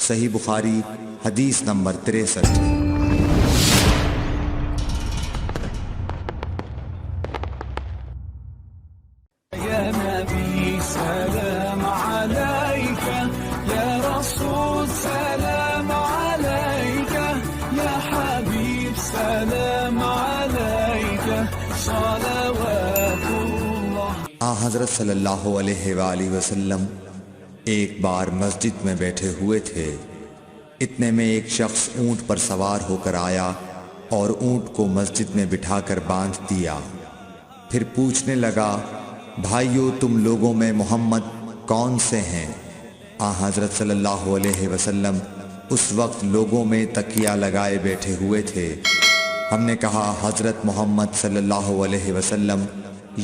صحیح بخاری حدیث نمبر 63۔ يا نبي سلام عليك، يا رسول سلام عليك، يا حبيب سلام عليك، صلوات الله۔ حضرت صلی اللہ علیہ وآلہ وسلم ایک بار مسجد میں بیٹھے ہوئے تھے، اتنے میں ایک شخص اونٹ پر سوار ہو کر آیا اور اونٹ کو مسجد میں بٹھا کر باندھ دیا۔ پھر پوچھنے لگا، بھائیو تم لوگوں میں محمد کون سے ہیں؟ حضرت صلی اللہ علیہ وسلم اس وقت لوگوں میں تکیہ لگائے بیٹھے ہوئے تھے۔ ہم نے کہا، حضرت محمد صلی اللہ علیہ وسلم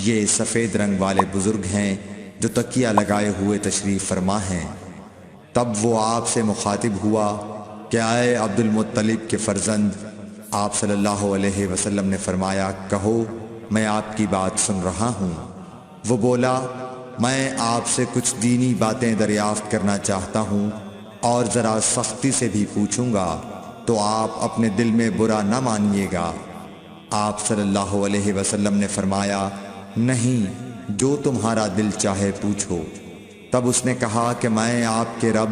یہ سفید رنگ والے بزرگ ہیں جو تکیہ لگائے ہوئے تشریف فرما ہیں۔ تب وہ آپ سے مخاطب ہوا کہ اے عبد المطلب کے فرزند۔ آپ صلی اللہ علیہ وسلم نے فرمایا، کہو میں آپ کی بات سن رہا ہوں۔ وہ بولا، میں آپ سے کچھ دینی باتیں دریافت کرنا چاہتا ہوں اور ذرا سختی سے بھی پوچھوں گا تو آپ اپنے دل میں برا نہ مانیے گا۔ آپ صلی اللہ علیہ وسلم نے فرمایا، نہیں، جو تمہارا دل چاہے پوچھو۔ تب اس نے کہا کہ میں آپ کے رب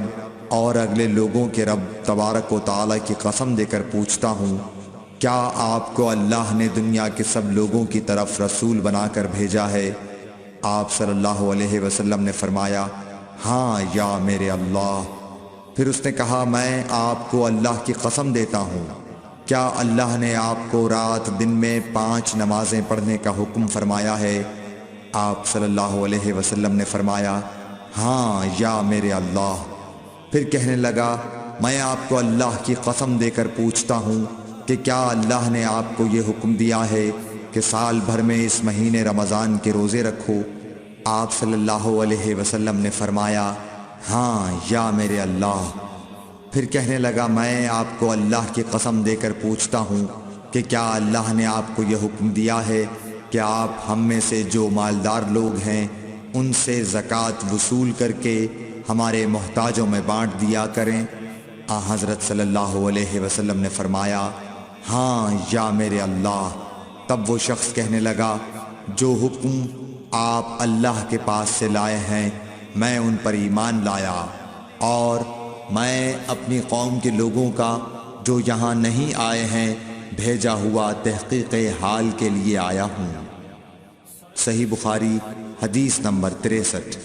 اور اگلے لوگوں کے رب تبارک و تعالیٰ کی قسم دے کر پوچھتا ہوں، کیا آپ کو اللہ نے دنیا کے سب لوگوں کی طرف رسول بنا کر بھیجا ہے؟ آپ صلی اللہ علیہ وسلم نے فرمایا، ہاں یا میرے اللہ۔ پھر اس نے کہا، میں آپ کو اللہ کی قسم دیتا ہوں، کیا اللہ نے آپ کو رات دن میں 5 نمازیں پڑھنے کا حکم فرمایا ہے؟ آپ صلی اللہ علیہ وسلم نے فرمایا، ہاں یا میرے اللہ۔ پھر کہنے لگا، میں آپ کو اللہ کی قسم دے کر پوچھتا ہوں کہ کیا اللہ نے آپ کو یہ حکم دیا ہے کہ سال بھر میں اس مہینے رمضان کے روزے رکھو؟ آپ صلی اللہ علیہ وسلم نے فرمایا، ہاں یا میرے اللہ۔ پھر کہنے لگا، میں آپ کو اللہ کی قسم دے کر پوچھتا ہوں کہ کیا اللہ نے آپ کو یہ حکم دیا ہے کہ آپ ہم میں سے جو مالدار لوگ ہیں ان سے زکوٰۃ وصول کر کے ہمارے محتاجوں میں بانٹ دیا کریں؟ حضرت صلی اللہ علیہ وسلم نے فرمایا، ہاں یا میرے اللہ۔ تب وہ شخص کہنے لگا، جو حکم آپ اللہ کے پاس سے لائے ہیں میں ان پر ایمان لایا، اور میں اپنی قوم کے لوگوں کا جو یہاں نہیں آئے ہیں بھیجا ہوا تحقیق حال کے لیے آیا ہوں۔ صحیح بخاری حدیث نمبر 63۔